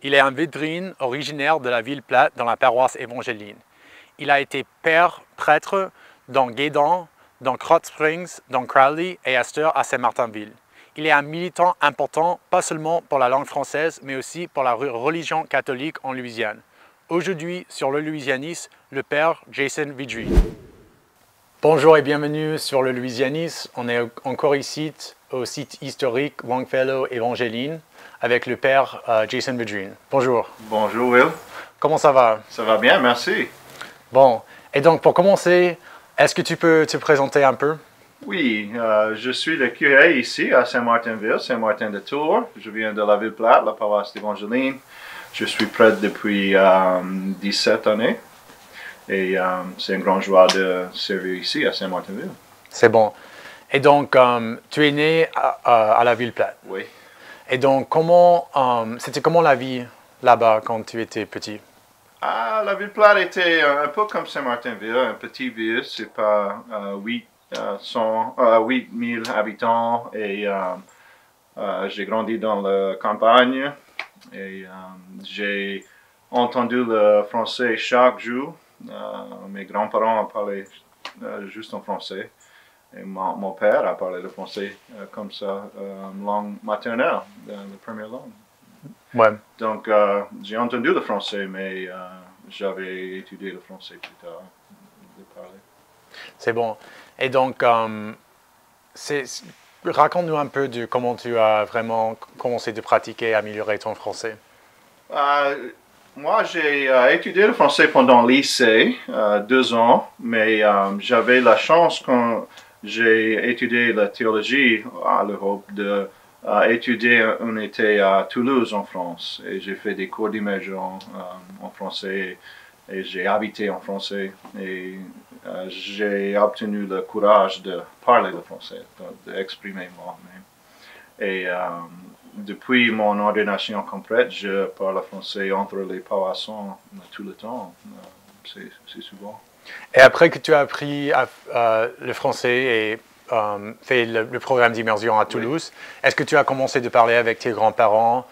Il est un Védrine originaire de la ville Platte dans la paroisse évangéline. Il a été père prêtre dans Guédan, dans Krotz Springs, dans Crowley et Astor à Saint-Martinville. Il est un militant important, pas seulement pour la langue française, mais aussi pour la religion catholique en Louisiane. Aujourd'hui, sur le louisianisme, le père Jason Vidry. Bonjour et bienvenue sur le louisianisme. On est encore ici au site historique Longfellow Évangéline avec le père Jason Vidry. Bonjour. Bonjour Will. Comment ça va? Ça va bien, merci. Bon, et donc pour commencer, est-ce que tu peux te présenter un peu? Oui, je suis le curé ici à Saint-Martinville, Saint-Martin-de-Tours. Je viens de la ville Platte, la paroisse d'Évangéline. Je suis prêtre depuis 17 années et c'est une grande joie de servir ici à Saint-Martinville. C'est bon. Et donc, tu es né à la ville Platte. Oui. Et donc, c'était comment la vie là-bas quand tu étais petit? La ville Platte était un peu comme Saint-Martinville, un petit ville, c'est pas 8000 habitants et j'ai grandi dans la campagne et j'ai entendu le français chaque jour. Mes grands-parents parlaient juste en français et mon père a parlé le français comme ça, langue maternelle, la première langue. Ouais. Donc, j'ai entendu le français, mais j'avais étudié le français plus tard de parler. C'est bon. Et donc, raconte-nous un peu de comment tu as vraiment commencé de pratiquer et améliorer ton français. Moi, j'ai étudié le français pendant le lycée, 2 ans, mais j'avais la chance quand j'ai étudié la théologie à l'Europe de étudier un été à Toulouse en France. Et j'ai fait des cours d'immersion en français et j'ai habité en français. Et j'ai obtenu le courage de parler le français, d'exprimer moi-même. Et depuis mon ordination complète, je parle français entre les poissons tout le temps. C'est souvent. Et après que tu as appris le français et fait le programme d'immersion à Toulouse, est-ce que tu as commencé de parler avec tes grands-parents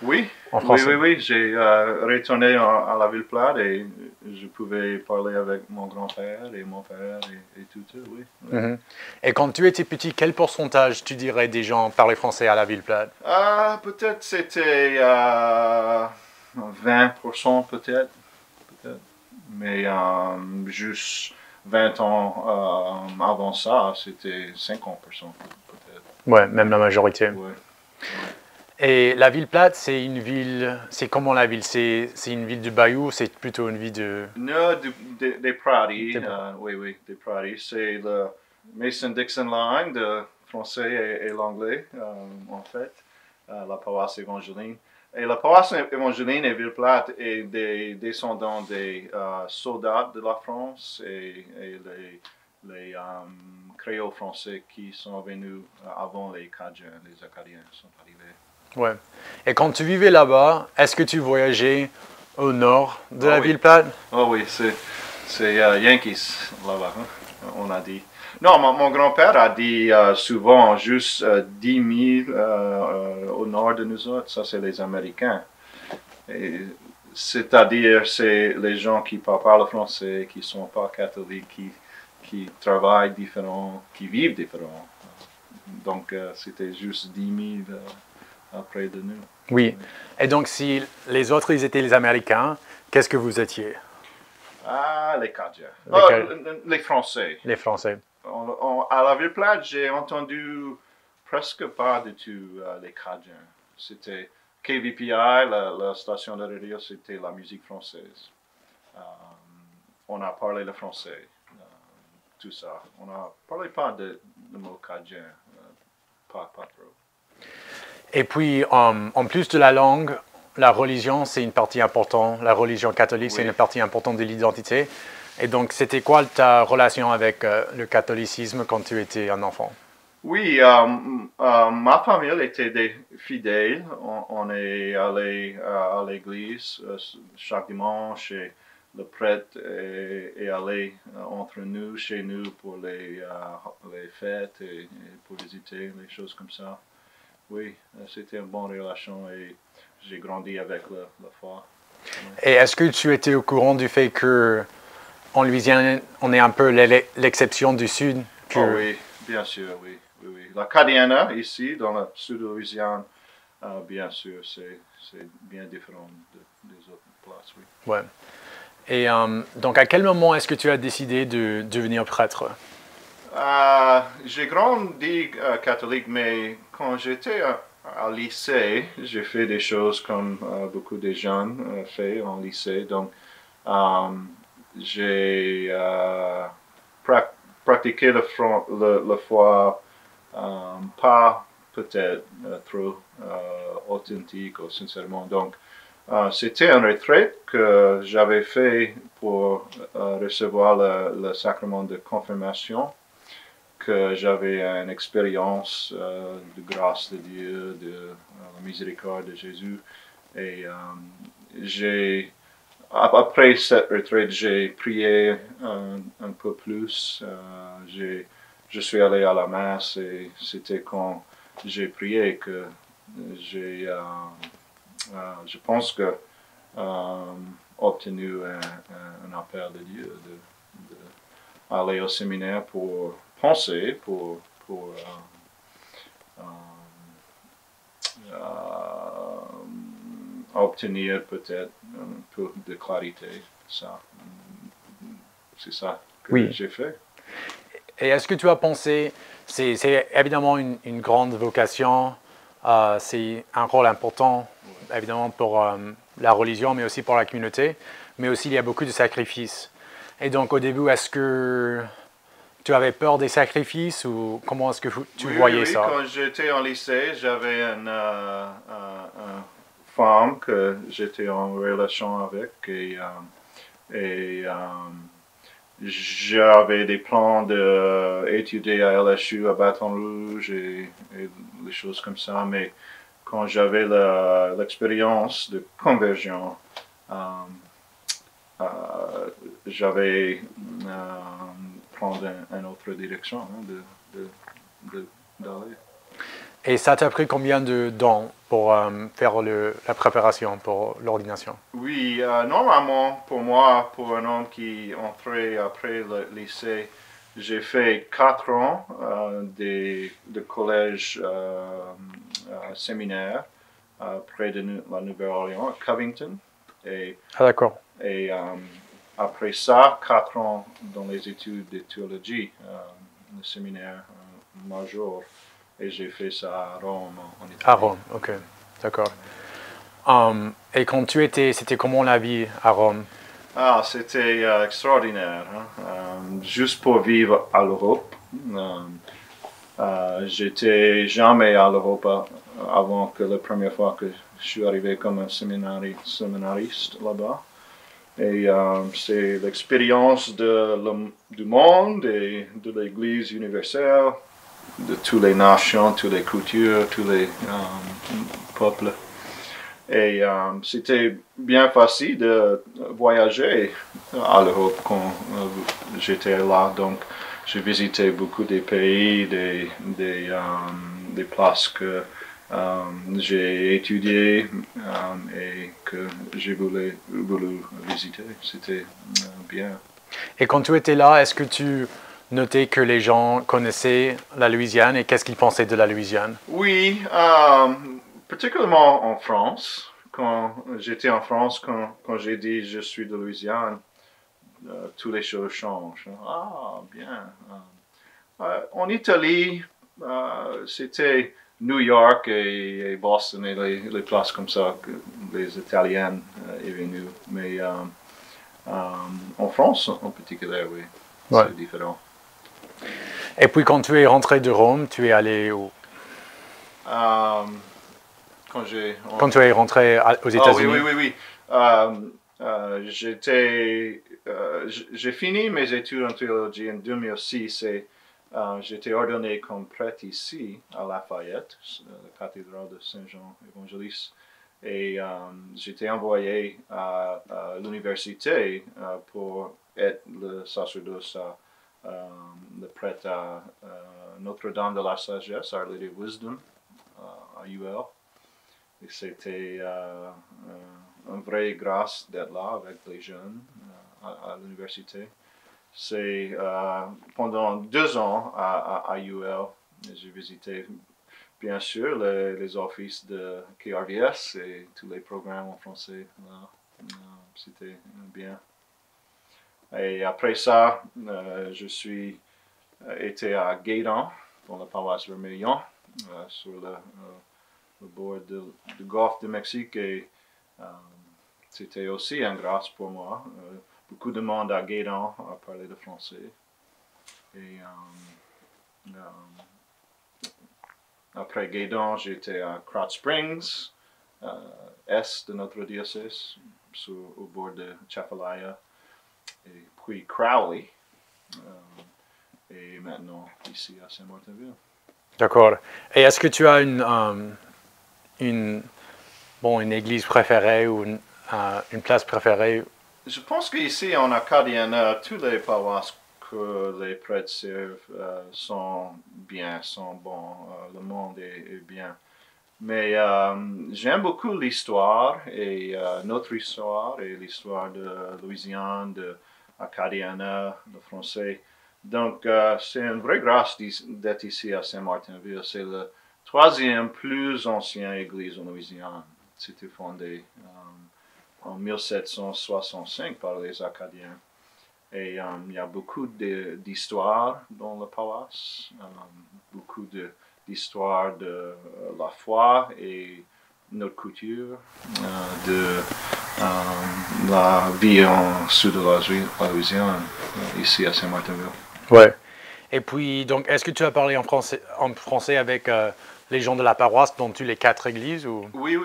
en français? Oui. J'ai retourné à la ville Platte et je pouvais parler avec mon grand-père et mon père et tout, oui. Mm-hmm. Et quand tu étais petit, quel pourcentage, tu dirais, des gens parlaient français à la ville Platte? Peut-être c'était 20%, peut-être. Mais juste 20 ans avant ça, c'était 50% peut-être. Ouais, même la majorité. Ouais. Et la ville Platte, c'est comment la ville? C'est une ville du Bayou, c'est plutôt une ville de... Non, des prairies, oui, des prairies. C'est le Mason-Dixon Line de français et l'anglais, en fait, la paroisse évangéline. Et la paroisse évangéline et ville Platte est des descendants des soldats de la France et les créoles français qui sont venus avant les Cajuns, les Acadiens sont arrivés. Ouais. Et quand tu vivais là-bas, est-ce que tu voyageais au nord de la ville Platte? Oh oui, c'est Yankees là-bas, hein, on a dit. Non, mon grand-père a dit souvent juste 10 000 au nord de nous autres, ça c'est les Américains. C'est-à-dire, c'est les gens qui parlent le français, qui ne sont pas catholiques, qui travaillent différent, qui vivent différent. Donc, c'était juste 10 000 près de nous. Oui. Et donc, si les autres, ils étaient les Américains, qu'est-ce que vous étiez? Les Cajuns. Les Français. Les Français. À la ville Platte, j'ai entendu presque pas du tout les Cajuns. C'était KVPI, la station de radio, c'était la musique française. On a parlé le français, tout ça. On n'a parlé pas de mot Cajun, pas trop. Et puis, en plus de la langue, la religion, c'est une partie importante. La religion catholique, c'est une partie importante de l'identité. Et donc, c'était quoi ta relation avec le catholicisme quand tu étais un enfant? Oui, ma famille était des fidèles. On est allé à l'église chaque dimanche et le prêtre est allé entre nous, chez nous, pour les fêtes et pour visiter, les choses comme ça. oui, c'était une bonne relation et j'ai grandi avec la foi. Et est-ce que tu étais au courant du fait que en Louisiane, on est un peu l'exception du Sud que... Oh oui, bien sûr, oui, oui, oui. L'Acadiana, ici, dans le sud de Louisiane, bien sûr, c'est bien différent des autres places, oui. Ouais. Et donc, à quel moment est-ce que tu as décidé de devenir prêtre? J'ai grandi catholique, mais quand j'étais à lycée, j'ai fait des choses comme beaucoup de jeunes fait en lycée. Donc, euh, j'ai pratiqué le foi pas peut-être trop authentique ou sincèrement. Donc, c'était une retraite que j'avais fait pour recevoir le sacrement de confirmation, que j'avais une expérience de grâce de Dieu, de la miséricorde de Jésus. Et après cette retraite, j'ai prié un peu plus. Je suis allé à la messe et c'était quand j'ai prié que je pense que obtenu un appel de Dieu de aller au séminaire pour penser, pour obtenir peut-être un peu de clarité. Ça, c'est ça que Oui. j'ai fait. Et est-ce que tu as pensé, c'est évidemment une grande vocation, c'est un rôle important, évidemment pour la religion, mais aussi pour la communauté, mais aussi il y a beaucoup de sacrifices. Et donc au début, est-ce que tu avais peur des sacrifices ou comment est-ce que tu voyais oui, ça? quand j'étais en lycée, j'avais une femme que j'étais en relation avec et j'avais des plans d'étudier à LSU, à Baton Rouge et des choses comme ça, mais quand j'avais l'expérience de conversion, euh, euh, j'avais prendre une autre direction d'aller. Et ça t'a pris combien de temps pour faire la préparation pour l'ordination? Oui, normalement, pour moi, pour un homme qui entrait après le lycée, j'ai fait 4 ans de collège séminaire près de la Nouvelle-Orléans, à Covington. Et, Ah d'accord. et après ça, 4 ans dans les études de théologie, le séminaire major. Et j'ai fait ça à Rome, en Italie. À Rome, ok, d'accord. Et quand tu étais, c'était comment la vie à Rome? Ah, c'était extraordinaire. Juste pour vivre à l'Europe. J'étais jamais à l'Europe avant que la première fois que je suis arrivé comme un séminariste là-bas. Et c'est l'expérience du monde et de l'Église universelle, de toutes les nations, toutes les cultures, tous les peuples. Et c'était bien facile de voyager à l'Europe quand j'étais là. Donc, j'ai visité beaucoup de pays, des places que j'ai étudiées et que j'ai voulu visiter. C'était bien. Et quand tu étais là, est-ce que tu notais que les gens connaissaient la Louisiane et qu'est-ce qu'ils pensaient de la Louisiane? Oui, particulièrement en France. Quand j'étais en France, quand j'ai dit je suis de Louisiane, toutes les choses changent. Ah, bien. En Italie, c'était New York et Boston et les places comme ça que les Italiens sont venus. Mais en France, en particulier, oui, Ouais. c'est différent. Et puis quand tu es rentré de Rome, tu es allé où? Quand tu es rentré aux États-Unis? Oui, oui, oui, oui. J'ai fini mes études en théologie en 2006 et j'étais ordonné comme prêtre ici à Lafayette, la cathédrale de Saint-Jean évangéliste. Et j'étais envoyé à l'université pour être le sacerdoce, le prêtre à Notre-Dame de la Sagesse, Our Lady of Wisdom, à UL. Et c'était une vraie grâce d'être là avec les jeunes à l'université. C'est pendant 2 ans à UL, j'ai visité bien sûr les offices de KRVS et tous les programmes en français. C'était bien. Et après ça, je suis été à Guédon, dans la paroisse Vermilion, sur le bord du golfe du Mexique. Et c'était aussi une grâce pour moi. Beaucoup de monde à Guédon a parlé de français. Et après Guédon, j'étais à Krotz Springs, est de notre diocèse, au bord de Chapalaya. Et puis Crowley. Et maintenant ici à Saint-Martinville. D'accord. Et est-ce que tu as une église préférée ou une place préférée? Je pense qu'ici en Acadiana, tous les paroisses que les prêtres servent sont bien, sont bons. Le monde est bien. Mais j'aime beaucoup l'histoire et notre histoire et l'histoire de Louisiane, de Acadiana, le français. Donc, c'est une vraie grâce d'être ici à Saint-Martinville. C'est la 3e plus ancienne église en Louisiane. C'était fondé en 1765 par les Acadiens. Et il y a beaucoup d'histoires dans la paroisse, beaucoup d'histoires de la foi et notre culture, de la vie en sud de la Louisiane, ici à Saint-Martinville. Ouais. Et puis, donc, est-ce que tu as parlé en français avec les gens de la paroisse dans toutes les 4 églises ou? Oui.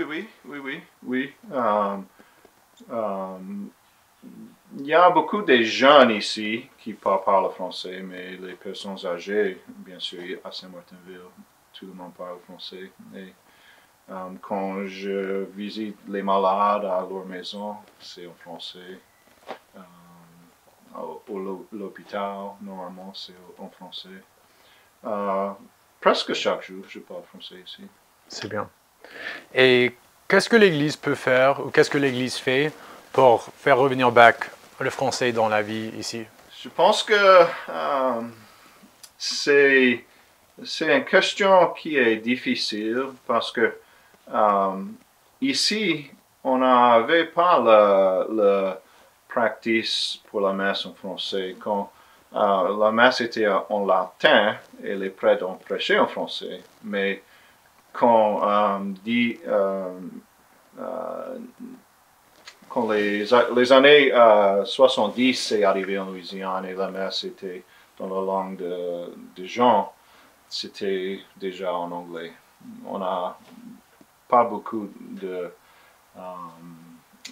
Il y a beaucoup de jeunes ici qui parlent français, mais les personnes âgées, bien sûr, à Saint-Martinville, tout le monde parle français. Et quand je visite les malades à leur maison, c'est en français. L'hôpital, normalement, c'est en français. Presque chaque jour, je parle français ici. C'est bien. Et qu'est-ce que l'Église peut faire ou qu'est-ce que l'Église fait pour faire revenir back le français dans la vie ici? Je pense que c'est une question qui est difficile parce que ici, on n'avait pas le practice pour la messe en français. Quand la messe était en latin et les prêtres ont prêché en français, mais quand les années 70 c'est arrivé en Louisiane et la messe était dans la langue de Jean, c'était déjà en anglais. On n'a pas beaucoup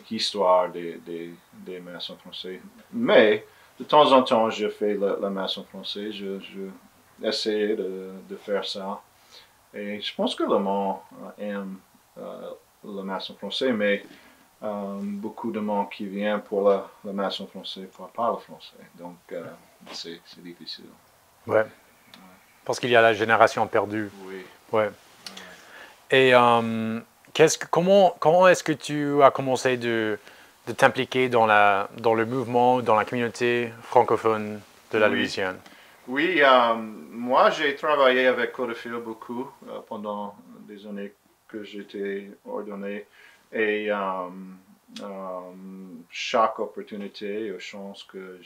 d'histoire des messes en français. Mais de temps en temps, je fais la messe en français. Je essaie de faire ça. Et je pense que le monde aime la messe en français, mais beaucoup de monde qui vient pour la messe en français parle français. Donc, c'est difficile. Ouais. Parce qu'il y a la génération perdue. Oui. Ouais. Et comment est-ce que tu as commencé de t'impliquer dans le mouvement, dans la communauté francophone de la Louisiane? Oui, moi j'ai travaillé avec Codefil beaucoup pendant des années que j'étais ordonné et chaque opportunité ou chance que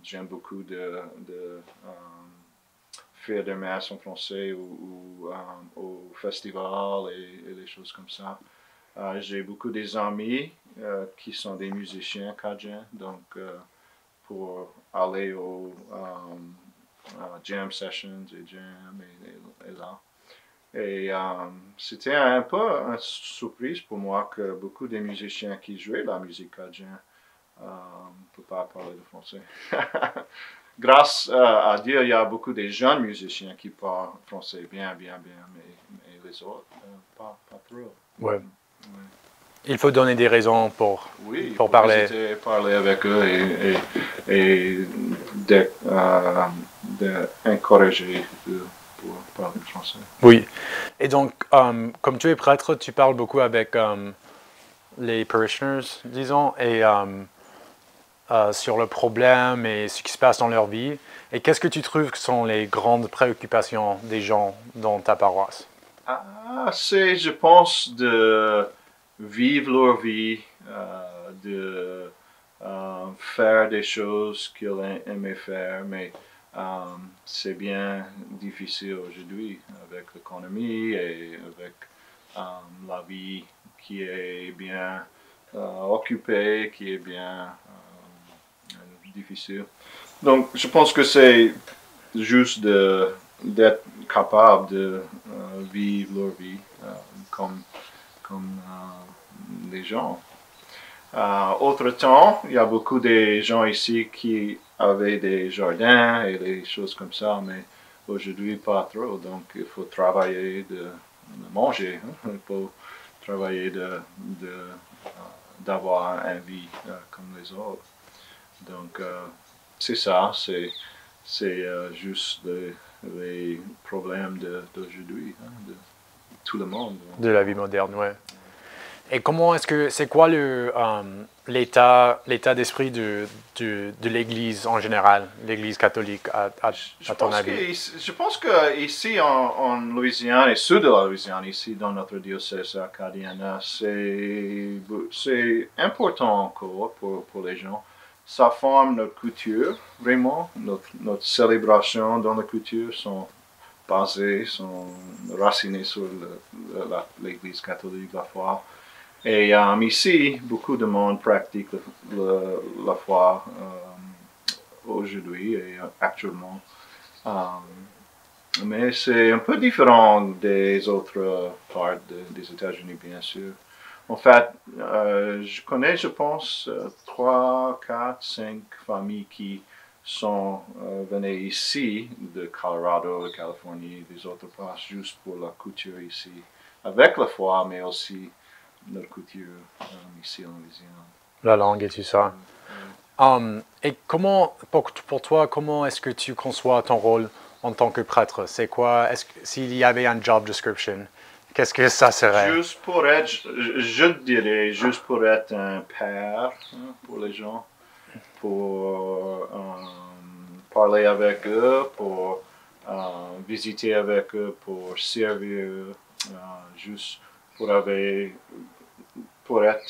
j'aime beaucoup de faire des messes en français ou au festival et des choses comme ça. J'ai beaucoup d'amis qui sont des musiciens cajun, donc pour aller aux jam sessions et jam et là. Et c'était un peu une surprise pour moi que beaucoup de musiciens qui jouaient la musique cajun ne peuvent pas parler de français. Grâce à Dieu, il y a beaucoup de jeunes musiciens qui parlent français bien, mais les autres, pas trop. Ouais. Il faut donner des raisons pour parler. Oui, parler avec eux et d'encourager eux pour parler le français. Oui. Et donc, comme tu es prêtre, tu parles beaucoup avec les parishioners, disons, et sur le problème et ce qui se passe dans leur vie. Et qu'est-ce que tu trouves que sont les grandes préoccupations des gens dans ta paroisse? C'est, je pense, de vivre leur vie, de faire des choses qu'ils aimaient faire, mais c'est bien difficile aujourd'hui avec l'économie et avec la vie qui est bien occupée, qui est bien difficile. Donc, je pense que c'est juste d'être capable de vivre leur vie comme les gens. Autre temps, il y a beaucoup de gens ici qui avaient des jardins et des choses comme ça, mais aujourd'hui pas trop. Donc il faut travailler de manger, hein. Il faut travailler d'avoir une vie comme les autres. Donc c'est ça, c'est juste les problèmes d'aujourd'hui, hein, de tout le monde. De la vie moderne, ouais. Et comment est-ce que c'est quoi l'état d'esprit de l'Église en général, l'Église catholique à ton avis? Je pense que ici en Louisiane et sud de la Louisiane, ici dans notre diocèse acadien, c'est important encore pour les gens. Ça forme notre culture, vraiment. Notre célébration dans la culture sont basées, sont racinées sur l'Église catholique, la foi. Et ici, beaucoup de monde pratique la foi aujourd'hui et actuellement. Mais c'est un peu différent des autres parts des États-Unis, bien sûr. En fait, je connais, je pense, 3, 4, 5 familles qui sont venues ici, de Colorado, de Californie, des autres places, juste pour la culture ici, avec la foi, mais aussi notre culture ici en Louisiane. La langue et tout ça. Et comment, pour toi, comment est-ce que tu conçois ton rôle en tant que prêtre? C'est quoi, s'il y avait un job description, qu'est-ce que ça serait? Juste pour être, je dirais, juste pour être un père, hein, pour les gens, pour parler avec eux, pour visiter avec eux, pour servir eux, juste pour être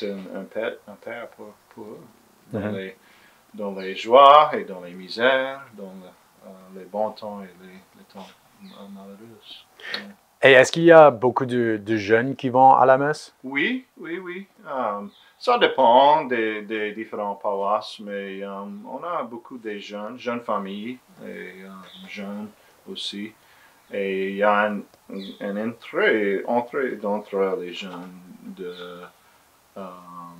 un père pour eux, dans les joies et dans les misères, dans les bons temps et les temps malheureux. Et est-ce qu'il y a beaucoup de jeunes qui vont à la messe? Oui. Ça dépend des différents paroisses, mais on a beaucoup de jeunes familles et jeunes aussi. Et il y a une entrée entre les jeunes de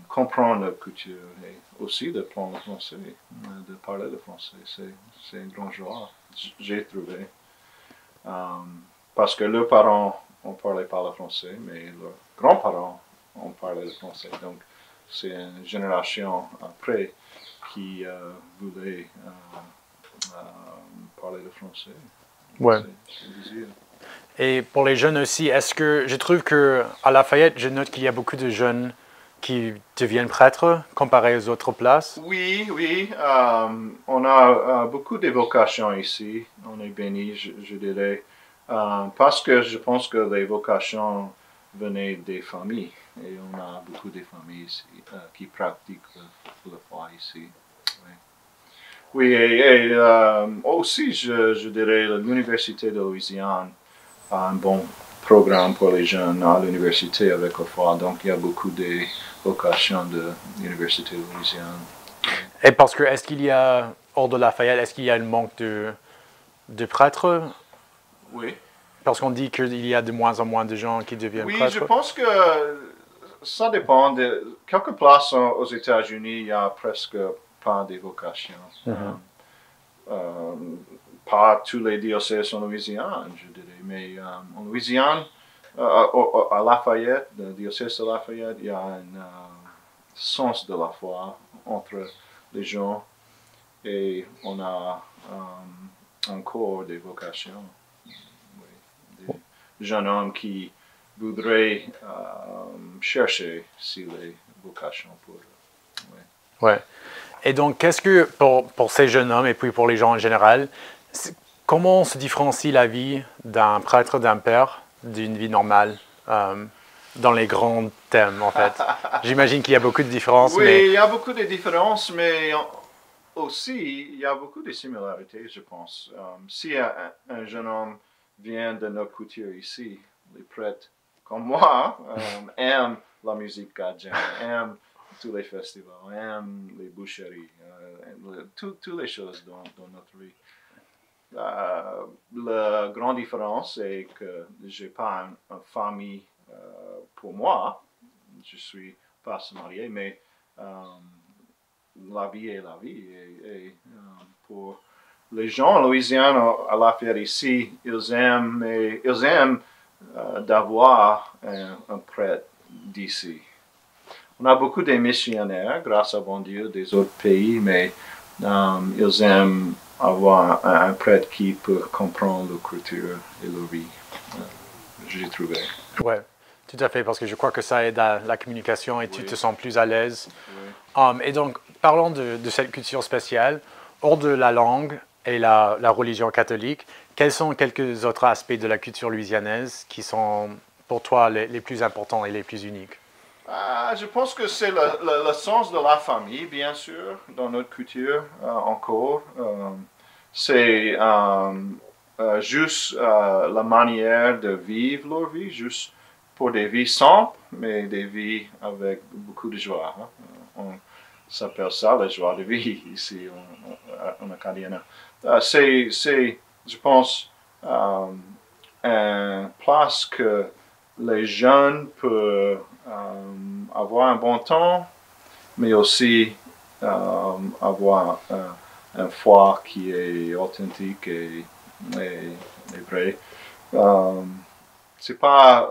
comprendre la culture et aussi de prendre le français, de parler le français. C'est une grande joie, j'ai trouvé. Parce que leurs parents ont parlé pas le français, mais leurs grands-parents ont parlé le français. Donc, c'est une génération après qui voulait parler le français. Ouais. C'est un désir. Et pour les jeunes aussi, est-ce que je trouve que à Lafayette, je note qu'il y a beaucoup de jeunes qui deviennent prêtres comparé aux autres places? Oui. On a beaucoup de vocations ici. On est béni, je dirais. Parce que je pense que les vocations venaient des familles. Et on a beaucoup de familles ici qui pratiquent la foi ici. Oui, et aussi, je dirais, l'Université de Louisiane a un bon programme pour les jeunes à l'université avec la foi. Donc, il y a beaucoup de vocations de l'Université de Louisiane. Et parce que, est-ce qu'il y a, hors de Lafayette, est-ce qu'il y a un manque de prêtres? Oui. Parce qu'on dit qu'il y a de moins en moins de gens qui deviennent Oui, prêtres. je pense que ça dépend. De quelques places aux États-Unis, il n'y a presque pas de vocations. Pas tous les diocèses en Louisiane, je dirais, mais en Louisiane, à Lafayette, le diocèse de Lafayette, il y a un sens de la foi entre les gens et on a encore des vocations. Oui. jeune homme qui voudrait chercher si les vocations pour eux. Ouais. Et donc, qu'est-ce que, pour ces jeunes hommes et puis pour les gens en général, comment se différencie la vie d'un prêtre, d'un père, d'une vie normale dans les grands thèmes, en fait? J'imagine qu'il y a beaucoup de différences, Oui, mais... il y a beaucoup de différences, mais aussi, il y a beaucoup de similarités, je pense. Si un jeune homme vient de notre culture ici, les prêtres, comme moi, aiment la musique chrétienne, aiment tous les festivals, aiment les boucheries, toutes les choses dans notre vie. La grande différence est que je n'ai pas une famille pour moi. Je suis pas marié, mais la vie est la vie. Et pour les gens en Louisiane, à l'affaire ici, ils aiment d'avoir un prêtre d'ici. On a beaucoup de missionnaires, grâce à bon Dieu, des autres pays, mais ils aiment avoir un prêtre qui peut comprendre leur culture et leur vie. J'ai trouvé. Ouais, tout à fait, parce que je crois que ça aide à la communication et tu te sens plus à l'aise. Oui. Et donc, parlons de cette culture spéciale, hors de la langue et la religion catholique, quels sont quelques autres aspects de la culture louisianaise qui sont pour toi les plus importants et les plus uniques? Je pense que c'est le sens de la famille, bien sûr, dans notre culture encore. C'est juste la manière de vivre leur vie, juste pour des vies simples, mais des vies avec beaucoup de joie. Hein. On s'appelle ça la joie de vie ici en Acadiana. C'est, je pense, une place que les jeunes peuvent avoir un bon temps, mais aussi avoir un foi qui est authentique et vrai. C'est pas.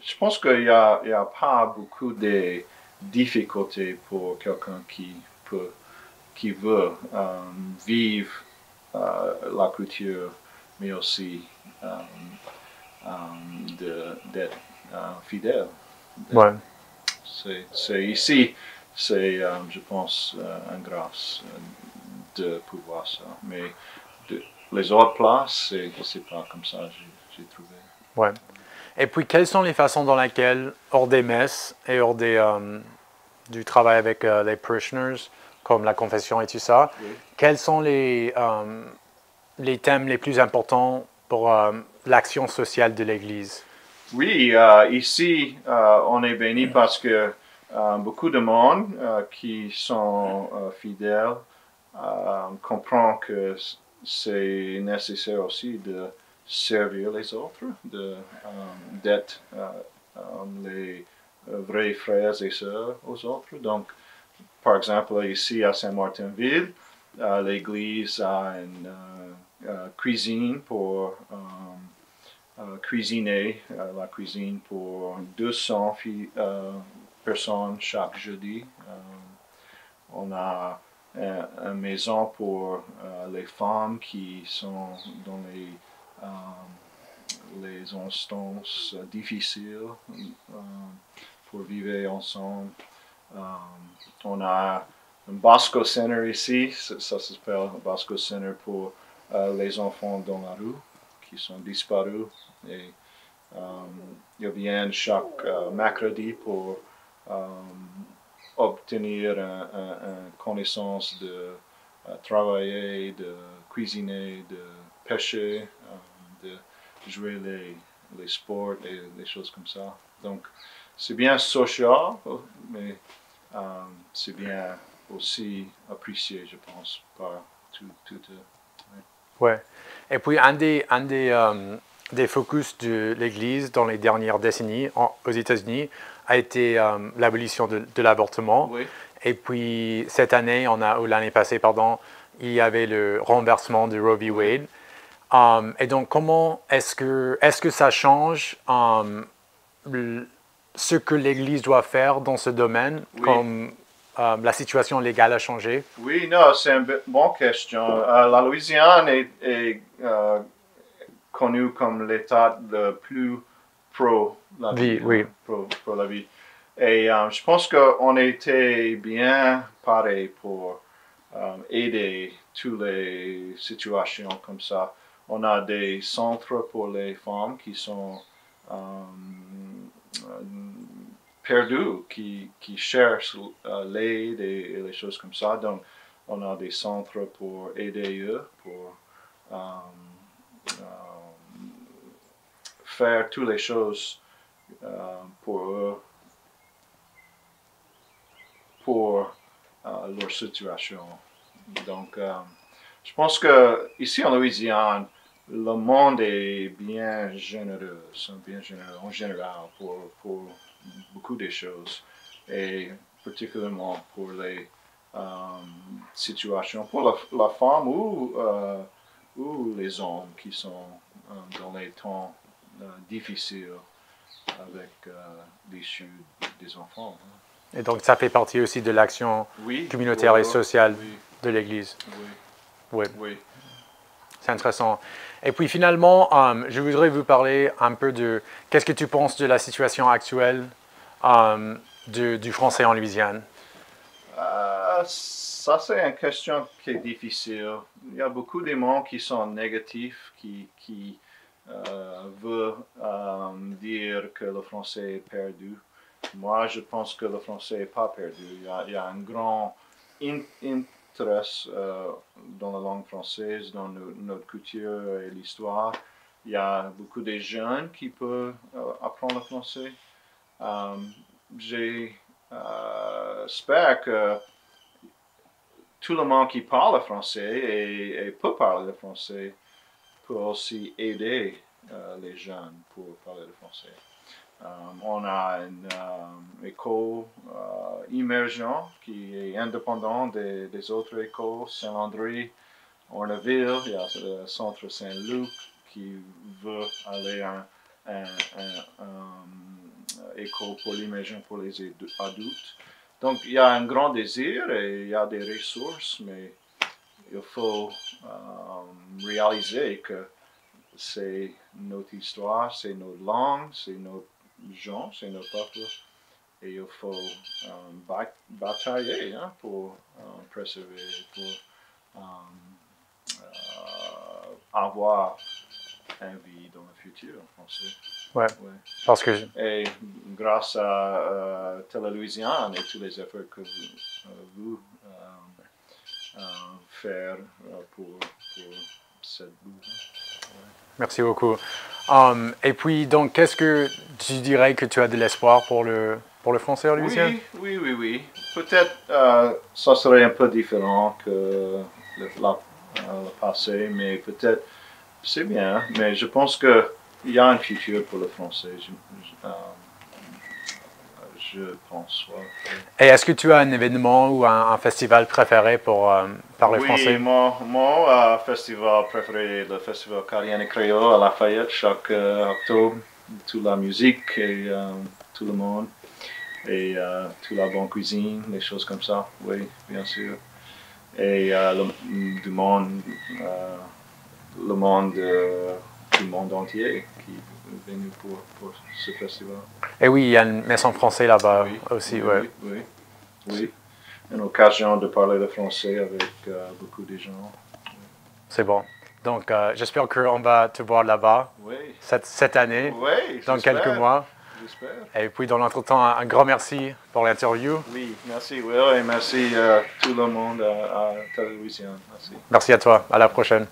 Je pense qu'il n'y a pas beaucoup de difficultés pour quelqu'un qui veut vivre la culture, mais aussi d'être fidèle. Ouais. C'est ici, je pense, une grâce de pouvoir ça. Mais les autres places, c'est pas comme ça, j'ai trouvé. Ouais. Et puis, quelles sont les façons dans lesquelles, hors des messes et hors du travail avec les parishioners, comme la confession et tout ça, Oui. quels sont les thèmes les plus importants pour l'action sociale de l'Église? Oui, ici, on est béni parce que beaucoup de monde qui sont fidèles comprend que c'est nécessaire aussi de servir les autres, d'être les vrais frères et sœurs aux autres. Donc, par exemple, ici à Saint-Martinville, l'Église a une cuisine pour cuisiner, la cuisine pour 200 personnes chaque jeudi. On a une maison pour les femmes qui sont dans les instances difficiles pour vivre ensemble. On a un Bosco Center ici, ça s'appelle Bosco Center pour les enfants dans la rue qui sont disparus. Et ils viennent chaque mercredi pour obtenir une connaissance de travailler, de cuisiner, de pêcher, de jouer les sports et des choses comme ça. Donc, c'est bien social, mais c'est bien aussi apprécié, je pense, par tout. Ouais. Et puis, un des focus de l'Église dans les dernières décennies aux États-Unis a été l'abolition de l'avortement. Oui. Et puis, cette année, ou l'année passée, pardon, il y avait le renversement de Roe v. Wade. Et donc, comment est-ce que ça change ce que l'Église doit faire dans ce domaine, Oui. comme la situation légale a changé? Oui, non, c'est une bonne question. La Louisiane est connu comme l'État le plus pro la vie. Oui. Pro la vie. Et je pense qu'on était bien paré pour aider toutes les situations comme ça. On a des centres pour les femmes qui sont perdues, qui cherchent l'aide et les choses comme ça. Donc, on a des centres pour aider eux, pour faire toutes les choses pour eux, pour leur situation. Donc, je pense que ici en Louisiane, le monde est bien généreux en général pour beaucoup de choses, et particulièrement pour les situations, pour la femme ou les hommes qui sont dans les temps difficiles avec l'issue des enfants. Et donc, ça fait partie aussi de l'action communautaire et sociale de l'Église. Oui. C'est intéressant. Et puis finalement, je voudrais vous parler un peu de qu'est-ce que tu penses de la situation actuelle du français en Louisiane. Ça, c'est une question qui est difficile. Il y a beaucoup de monde qui sont négatifs, qui veulent dire que le français est perdu. Moi, je pense que le français n'est pas perdu. Il y a un grand intérêt dans la langue française, dans notre culture et l'histoire. Il y a beaucoup de jeunes qui peuvent apprendre le français. J'espère que tout le monde qui parle français et peut parler le français peut aussi aider les jeunes pour parler le français. On a une école émergente qui est indépendante des autres écoles, Saint-Landry, Orneville, il y a le centre Saint-Luc qui veut aller à une école pour l'immersion pour les adultes. Donc il y a un grand désir et il y a des ressources, mais il faut réaliser que c'est notre histoire, c'est notre langue, c'est notre gens, c'est notre peuple, et il faut batailler pour préserver, pour avoir une vie dans le futur en français. Ouais. Parce que... Et grâce à Télé-Louisiane et tous les efforts que vous faire pour cette boue. Merci beaucoup. Et puis, donc, qu'est-ce que tu dirais que tu as de l'espoir pour le français en Louisiane? Oui. Peut-être ça serait un peu différent que le passé, mais peut-être c'est bien. Mais je pense qu'il y a un futur pour le français. Je pense. Ouais. Et est-ce que tu as un événement ou un festival préféré pour parler français? Oui, mon festival préféré, le festival Carrière et Créole à Lafayette, chaque octobre. Toute la musique et tout le monde. Et toute la bonne cuisine, des choses comme ça, oui, bien sûr. Et du monde entier qui est venu pour ce festival. Et oui, il y a une maison française là-bas aussi, Oui. Une occasion de parler le français avec beaucoup de gens. C'est bon. Donc, j'espère qu'on va te voir là-bas cette année, dans quelques mois. J'espère. Et puis, dans l'entretemps, un grand merci pour l'interview. Oui, merci Will et merci tout le monde à Télé-Louisiane. Merci. Merci à toi. À la prochaine.